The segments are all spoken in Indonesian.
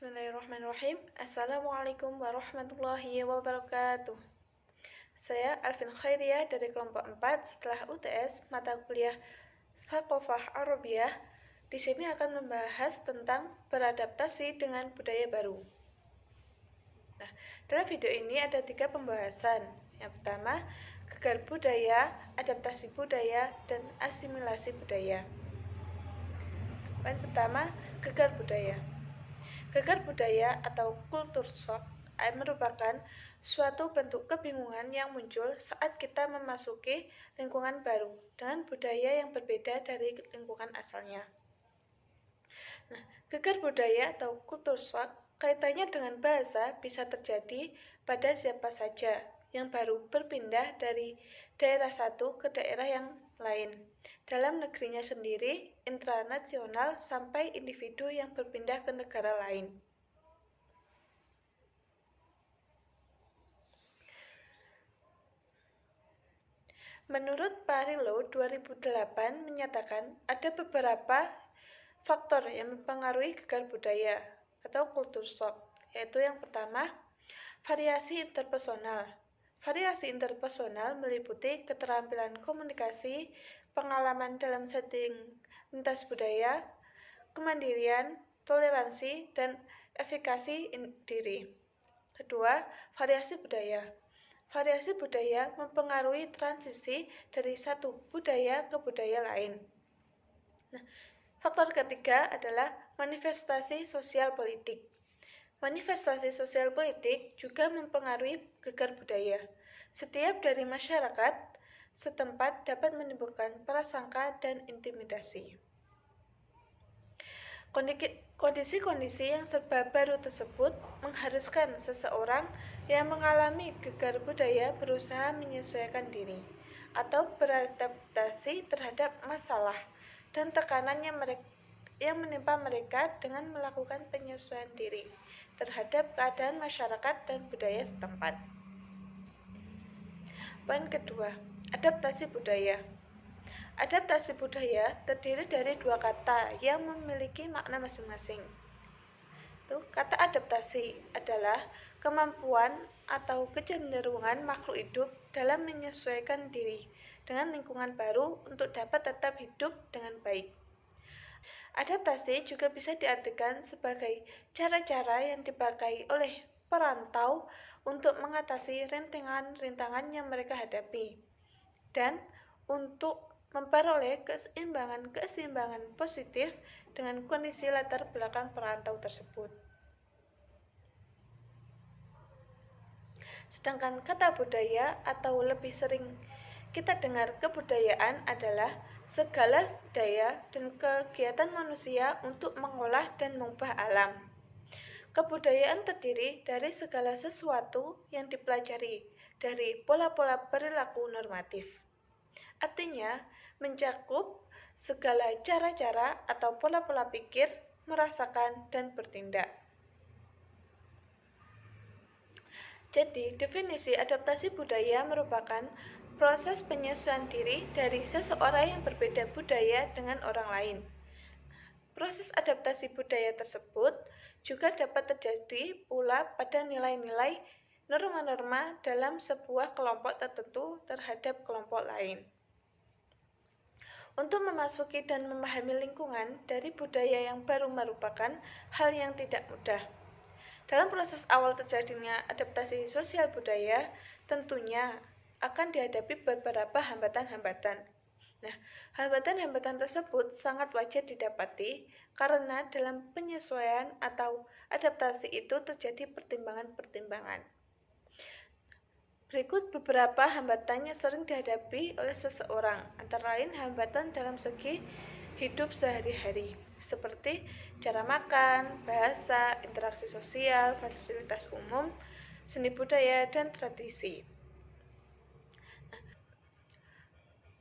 Bismillahirrahmanirrahim. Assalamualaikum warahmatullahi wabarakatuh. Saya Alvin Khairiyah dari kelompok 4 setelah UTS mata kuliah Thaqafah Arabiyah. Di sini akan membahas tentang beradaptasi dengan budaya baru. Nah, dalam video ini ada 3 pembahasan. Yang pertama, gegar budaya, adaptasi budaya, dan asimilasi budaya. Poin pertama, gegar budaya. Gegar budaya atau kultur shock merupakan suatu bentuk kebingungan yang muncul saat kita memasuki lingkungan baru dengan budaya yang berbeda dari lingkungan asalnya. Nah, gegar budaya atau kultur shock kaitannya dengan bahasa bisa terjadi pada siapa saja yang baru berpindah dari daerah satu ke daerah yang lain, dalam negerinya sendiri, intranasional, sampai individu yang berpindah ke negara lain. Menurut Parillo 2008 menyatakan ada beberapa faktor yang mempengaruhi gegar budaya atau kultur shock, yaitu yang pertama, variasi interpersonal. Variasi interpersonal meliputi keterampilan komunikasi, pengalaman dalam setting lintas budaya, kemandirian, toleransi, dan efikasi diri. Kedua, variasi budaya. Variasi budaya mempengaruhi transisi dari satu budaya ke budaya lain. Nah, faktor ketiga adalah manifestasi sosial politik. Manifestasi sosial politik juga mempengaruhi gegar budaya. Setiap dari masyarakat setempat dapat menimbulkan prasangka dan intimidasi. Kondisi-kondisi yang serba baru tersebut mengharuskan seseorang yang mengalami gegar budaya berusaha menyesuaikan diri atau beradaptasi terhadap masalah dan tekanan yang menimpa mereka dengan melakukan penyesuaian diri terhadap keadaan masyarakat dan budaya setempat. Poin kedua, adaptasi budaya. Adaptasi budaya terdiri dari 2 kata yang memiliki makna masing-masing. Kata adaptasi adalah kemampuan atau kecenderungan makhluk hidup dalam menyesuaikan diri dengan lingkungan baru untuk dapat tetap hidup dengan baik. Adaptasi juga bisa diartikan sebagai cara-cara yang dipakai oleh perantau untuk mengatasi rintangan-rintangan yang mereka hadapi dan untuk memperoleh keseimbangan positif dengan kondisi latar belakang perantau tersebut. Sedangkan kata budaya atau lebih sering kita dengar kebudayaan adalah segala daya dan kegiatan manusia untuk mengolah dan mengubah alam. Kebudayaan terdiri dari segala sesuatu yang dipelajari dari pola-pola perilaku normatif. Artinya, mencakup segala cara-cara atau pola-pola pikir, merasakan, dan bertindak. Jadi, definisi adaptasi budaya merupakan proses penyesuaian diri dari seseorang yang berbeda budaya dengan orang lain. Proses adaptasi budaya tersebut juga dapat terjadi pula pada nilai-nilai norma-norma dalam sebuah kelompok tertentu terhadap kelompok lain. Untuk memasuki dan memahami lingkungan dari budaya yang baru merupakan hal yang tidak mudah. Dalam proses awal terjadinya adaptasi sosial budaya, tentunya akan dihadapi beberapa hambatan-hambatan. Nah, hambatan-hambatan tersebut sangat wajar didapati karena dalam penyesuaian atau adaptasi itu terjadi pertimbangan-pertimbangan. Berikut beberapa hambatan yang sering dihadapi oleh seseorang, antara lain hambatan dalam segi hidup sehari-hari, seperti cara makan, bahasa, interaksi sosial, fasilitas umum, seni budaya, dan tradisi.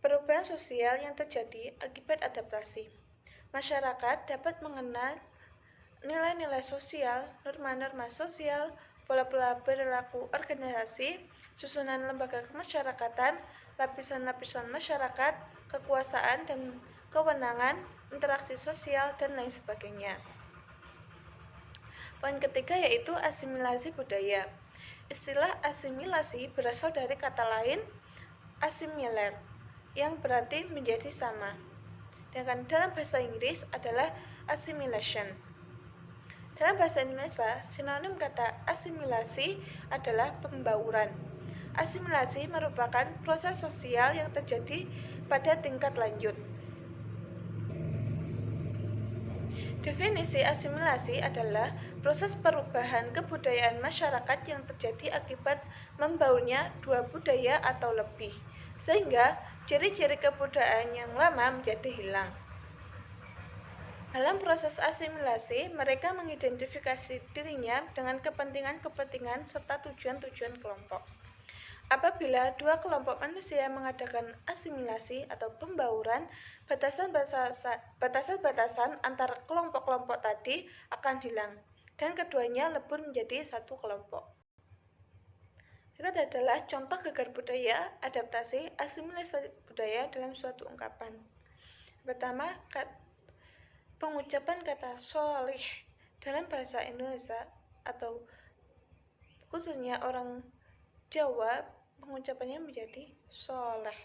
Perubahan sosial yang terjadi akibat adaptasi. Masyarakat dapat mengenal nilai-nilai sosial, norma-norma sosial, pola-pola perilaku organisasi, susunan lembaga kemasyarakatan, lapisan-lapisan masyarakat, kekuasaan dan kewenangan, interaksi sosial, dan lain sebagainya. Poin ketiga yaitu asimilasi budaya. Istilah asimilasi berasal dari kata lain assimilar yang berarti menjadi sama. Sedangkan dalam bahasa Inggris adalah assimilation. Dalam bahasa Indonesia, sinonim kata asimilasi adalah pembauran. Asimilasi merupakan proses sosial yang terjadi pada tingkat lanjut. Definisi asimilasi adalah proses perubahan kebudayaan masyarakat yang terjadi akibat membaurnya dua budaya atau lebih, sehingga ciri-ciri kebudayaan yang lama menjadi hilang. Dalam proses asimilasi, mereka mengidentifikasi dirinya dengan kepentingan-kepentingan serta tujuan-tujuan kelompok. Apabila dua kelompok manusia mengadakan asimilasi atau pembauran, batasan-batasan antara kelompok-kelompok tadi akan hilang, dan keduanya lebur menjadi satu kelompok. Berikut adalah contoh gegar budaya, adaptasi, asimilasi budaya dalam suatu ungkapan. Pertama, pengucapan kata sholih dalam bahasa Indonesia atau khususnya orang Jawa, pengucapannya menjadi soleh.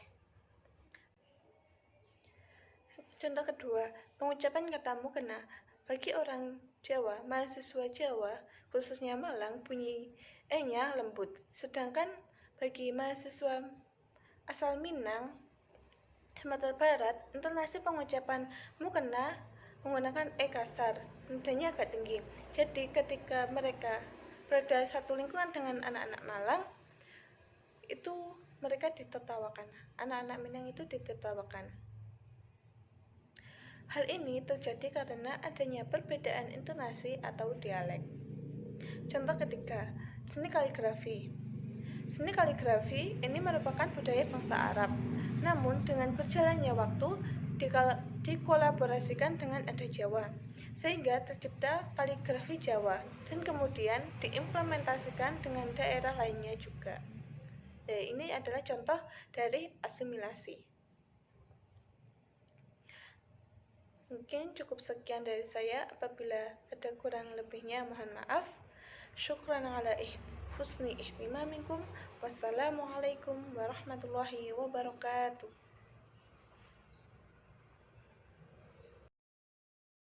Contoh kedua, pengucapan kata mukena bagi orang Jawa, mahasiswa Jawa, khususnya Malang, bunyi e-nya lembut. Sedangkan bagi mahasiswa asal Minang, Sumatera Barat, intonasi pengucapan mukena menggunakan e kasar, nadanya agak tinggi. Jadi ketika mereka berada satu lingkungan dengan anak-anak Malang, itu mereka ditertawakan. Anak-anak Minang itu ditertawakan. Hal ini terjadi karena adanya perbedaan intonasi atau dialek. Contoh ketiga, seni kaligrafi. Seni kaligrafi ini merupakan budaya bangsa Arab. Namun dengan berjalannya waktu dikolaborasikan dengan adat Jawa, sehingga tercipta kaligrafi Jawa dan kemudian diimplementasikan dengan daerah lainnya juga. Ini adalah contoh dari asimilasi. Mungkin cukup sekian dari saya. Apabila ada kurang lebihnya mohon maaf. Syukran ala husni ihtimamikum. Wassalamualaikum warahmatullahi wabarakatuh.